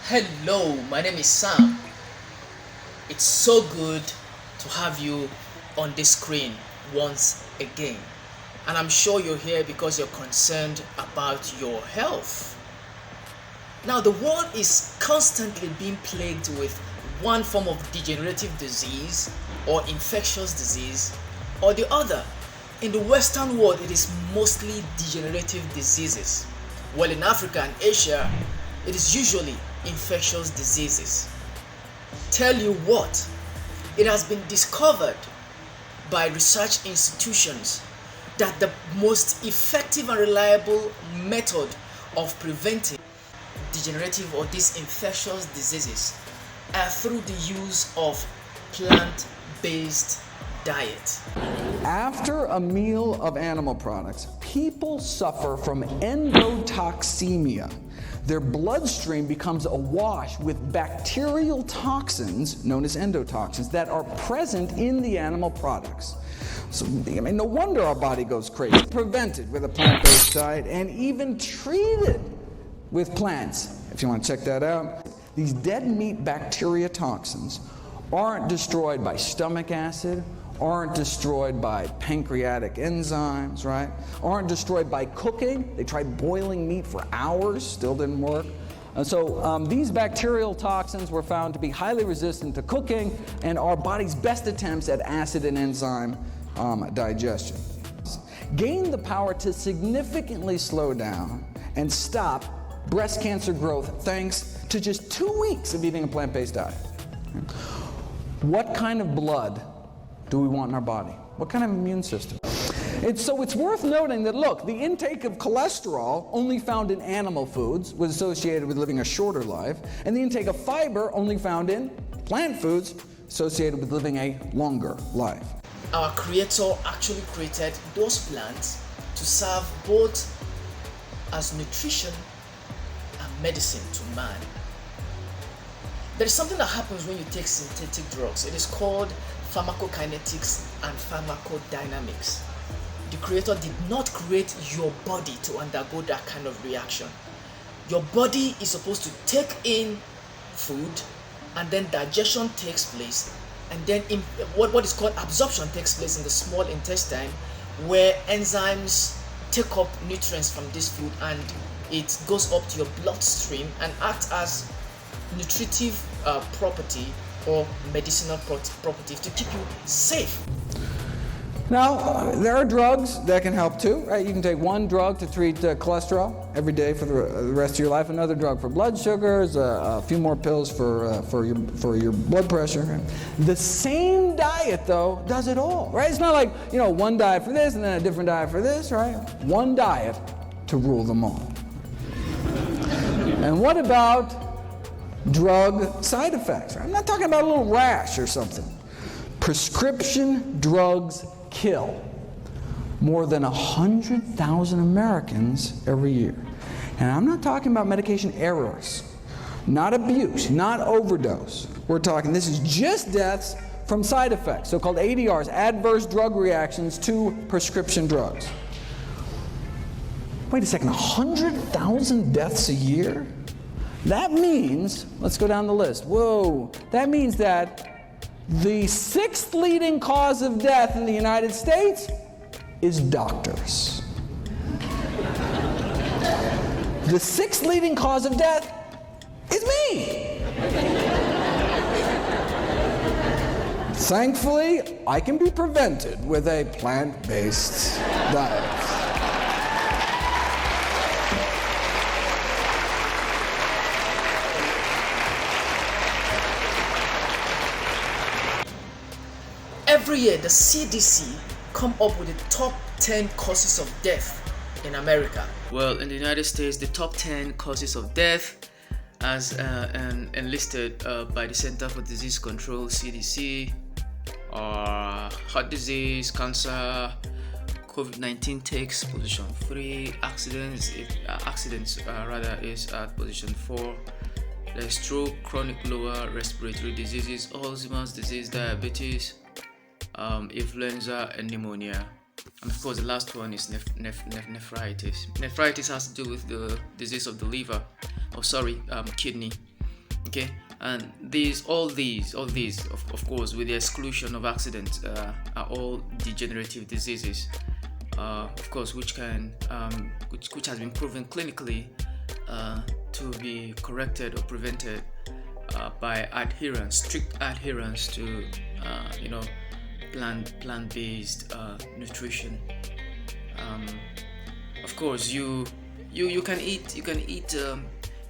Hello, my name is Sam. It's so good to have you on this screen once again. And I'm sure you're here because you're concerned about your health. Now, the world is constantly being plagued with one form of degenerative disease or infectious disease or the other. In the Western world, it is mostly degenerative diseases, while in Africa and Asia, it is usually infectious diseases. Tell you what, it has been discovered by research institutions that the most effective and reliable method of preventing degenerative or these infectious diseases are through the use of plant-based diet. After a meal of animal products, people suffer from endotoxemia. Their bloodstream becomes awash with bacterial toxins, known as endotoxins, that are present in the animal products. So, no wonder our body goes crazy. Prevented with a plant-based diet and even treated with plants. If you want to check that out, these dead meat bacteria toxins aren't destroyed by stomach acid, aren't destroyed by pancreatic enzymes, right? Aren't destroyed by cooking. They tried boiling meat for hours, still didn't work. So these bacterial toxins were found to be highly resistant to cooking and our body's best attempts at acid and enzyme digestion. Gain the power to significantly slow down and stop breast cancer growth thanks to just 2 weeks of eating a plant-based diet. What kind of blood do we want in our body? What kind of immune system? So it's worth noting that, look, the intake of cholesterol, only found in animal foods, was associated with living a shorter life, and the intake of fiber, only found in plant foods, associated with living a longer life. Our Creator actually created those plants to serve both as nutrition and medicine to man. There is something that happens when you take synthetic drugs. It is called pharmacokinetics and pharmacodynamics. The Creator did not create your body to undergo that kind of reaction. Your body is supposed to take in food, and then digestion takes place, and then what is called absorption takes place in the small intestine, where enzymes take up nutrients from this food and it goes up to your bloodstream and acts as nutritive property or medicinal properties to keep you safe. Now, there are drugs that can help too, right? You can take one drug to treat cholesterol every day for the rest of your life, another drug for blood sugars, a few more pills for your blood pressure. The same diet, though, does it all, right? It's not like, one diet for this and then a different diet for this, right? One diet to rule them all. And what about drug side effects? I'm not talking about a little rash or something. Prescription drugs kill more than 100,000 Americans every year. And I'm not talking about medication errors, not abuse, not overdose. We're talking, this is just deaths from side effects, so-called ADRs, adverse drug reactions to prescription drugs. Wait a second, 100,000 deaths a year? That means, let's go down the list. Whoa, that means that the 6th leading cause of death in the United States is doctors. The 6th leading cause of death is me. Thankfully, I can be prevented with a plant-based diet. Every year, the CDC come up with the top 10 causes of death in America. Well, in the United States, the top 10 causes of death, as enlisted by the Center for Disease Control (CDC), are heart disease, cancer, COVID-19 takes position 3, accidents is at position 4. There's stroke, chronic lower respiratory diseases, Alzheimer's disease, diabetes, influenza, and pneumonia. And of course, the last one is nephritis. Nephritis has to do with the disease of the liver, kidney. Okay, and all these, of course, with the exclusion of accidents, are all degenerative diseases, of course, which has been proven clinically to be corrected or prevented by strict adherence to plant-based nutrition. Of course, you can eat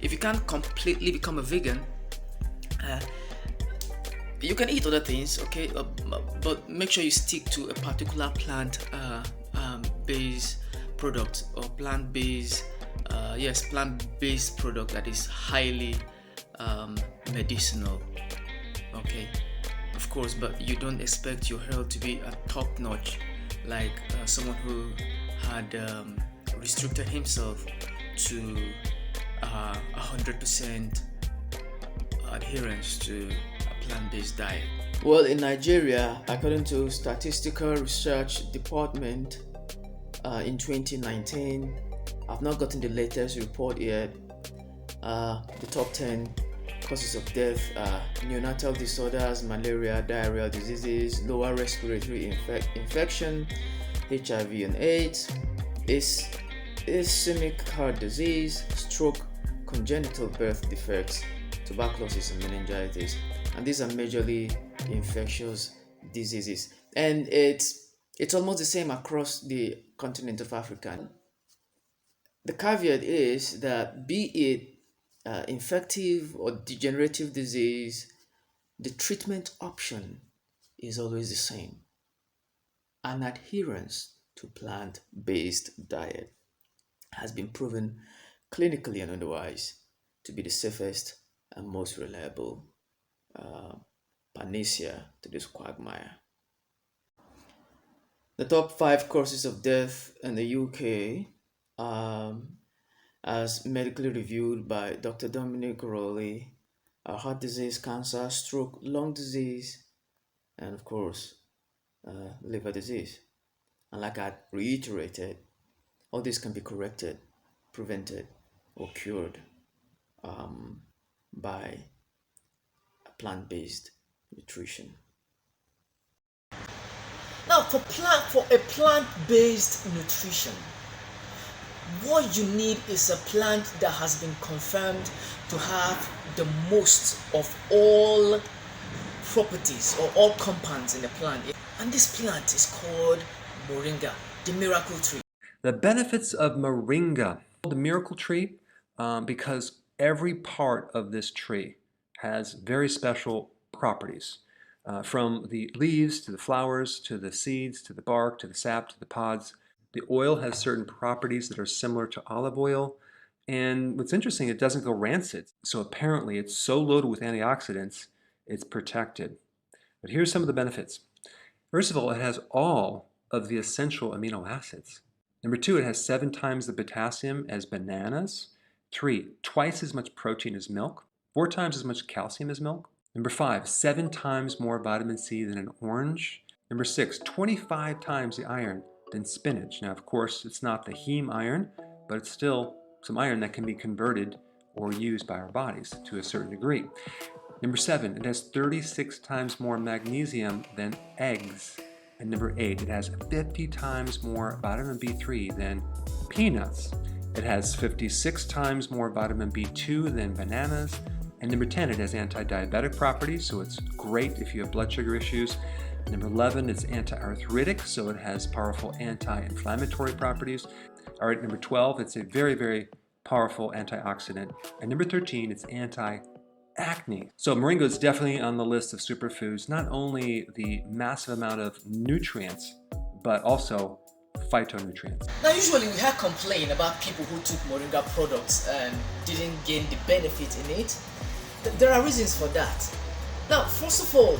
if you can't completely become a vegan, you can eat other things, okay, but make sure you stick to a particular plant-based product, or plant-based product that is highly medicinal, okay, of course, but you don't expect your health to be top notch, like someone who had restricted himself to 100% adherence to a plant-based diet. Well, in Nigeria, according to Statistical Research Department, in 2019, I've not gotten the latest report yet, the top 10 causes of death are neonatal disorders, malaria, diarrheal diseases, lower respiratory infection, HIV and AIDS, ischemic heart disease, stroke, congenital birth defects, tuberculosis and meningitis. And these are majorly infectious diseases. And it's almost the same across the continent of Africa. The caveat is that, be it infective or degenerative disease, the treatment option is always the same: an adherence to plant-based diet has been proven clinically and otherwise to be the safest and most reliable panacea to this quagmire. The top 5 causes of death in the UK, as medically reviewed by Dr. Dominic Rowley, are heart disease, cancer, stroke, lung disease, and of course, liver disease. And like I reiterated, all this can be corrected, prevented, or cured by plant-based nutrition. Now, for a plant-based nutrition, what you need is a plant that has been confirmed to have the most of all properties or all compounds in the plant. And this plant is called Moringa, the miracle tree. The benefits of Moringa, the miracle tree, because every part of this tree has very special properties. From the leaves to the flowers to the seeds to the bark to the sap to the pods. The oil has certain properties that are similar to olive oil. And what's interesting, it doesn't go rancid. So apparently it's so loaded with antioxidants, it's protected. But here's some of the benefits. First of all, it has all of the essential amino acids. Number 2, it has 7 times the potassium as bananas. 3, twice as much protein as milk. 4 times as much calcium as milk. Number 5, 7 times more vitamin C than an orange. Number 6, 25 times the iron than spinach. Now, of course, it's not the heme iron, but it's still some iron that can be converted or used by our bodies to a certain degree. Number 7, it has 36 times more magnesium than eggs. And number 8, it has 50 times more vitamin B3 than peanuts. It has 56 times more vitamin B2 than bananas. And number 10, it has anti-diabetic properties, so it's great if you have blood sugar issues. Number 11, it's anti-arthritic, so it has powerful anti-inflammatory properties. All right, number 12, it's a very, very powerful antioxidant. And number 13, it's anti-acne. So moringa is definitely on the list of superfoods, not only the massive amount of nutrients, but also phytonutrients. Now, usually we have complained about people who took moringa products and didn't gain the benefit in it. There are reasons for that. Now, first of all,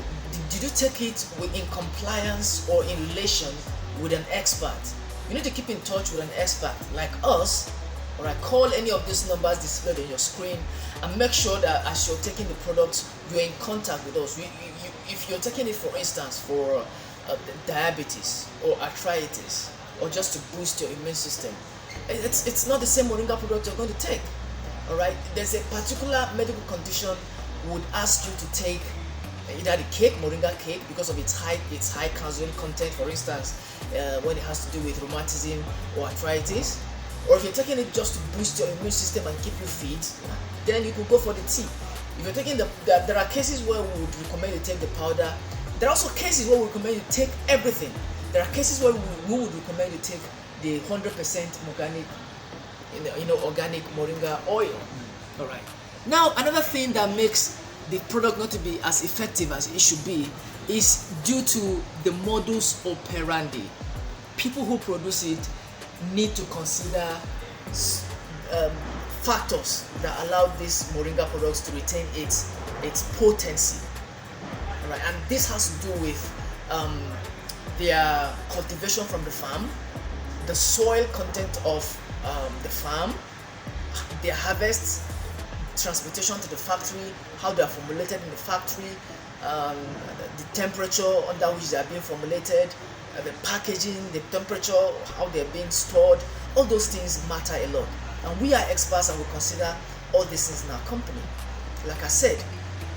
did you take it in compliance or in relation with an expert? You need to keep in touch with an expert like us, or I call any of these numbers displayed on your screen, and make sure that as you're taking the products, you're in contact with us. If you're taking it, for instance, for diabetes or arthritis, or just to boost your immune system, it's not the same moringa product you're going to take. All right, there's a particular medical condition would ask you to take either the cake, Moringa cake, because of its high calcium content, for instance, when it has to do with rheumatism or arthritis, or if you're taking it just to boost your immune system and keep you fit, then you could go for the tea. If you're taking there are cases where we would recommend you take the powder. There are also cases where we recommend you take everything. There are cases where we would recommend you take the 100% organic, organic Moringa oil. All right. Now, another thing that makes the product not to be as effective as it should be is due to the modus operandi. People who produce it need to consider factors that allow these Moringa products to retain its potency. All right. And this has to do with their cultivation from the farm, the soil content of the farm, their harvests, transportation to the factory, how they are formulated in the factory, the temperature under which they are being formulated, the packaging, the temperature, how they are being stored. All those things matter a lot, and we are experts and we consider all these things in our company. Like I said,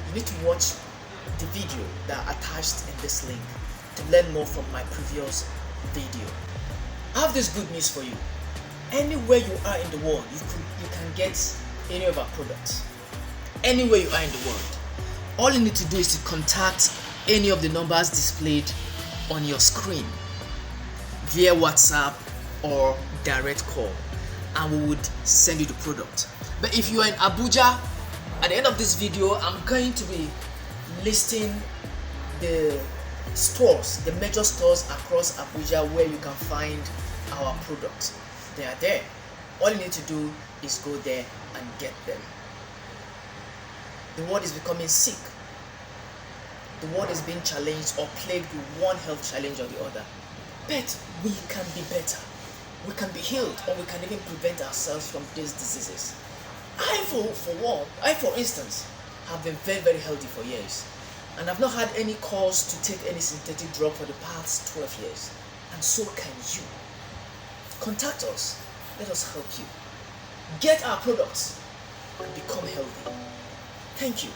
you need to watch the video that are attached in this link to learn more from my previous video. I have this good news for you. Anywhere you are in the world, you can get any of our products. Anywhere you are in the world, all you need to do is to contact any of the numbers displayed on your screen via WhatsApp or direct call, and we would send you the product. But if you are in Abuja, at the end of this video, I'm going to be listing the stores, the major stores across Abuja where you can find our products. They are there. All you need to do is go there and get them. The world is becoming sick. The world is being challenged or plagued with one health challenge or the other. But we can be better. We can be healed, or we can even prevent ourselves from these diseases. I, for instance, have been very, very healthy for years, and I've not had any cause to take any synthetic drug for the past 12 years. And so can you. Contact us. Let us help you. Get our products and become healthy. Thank you.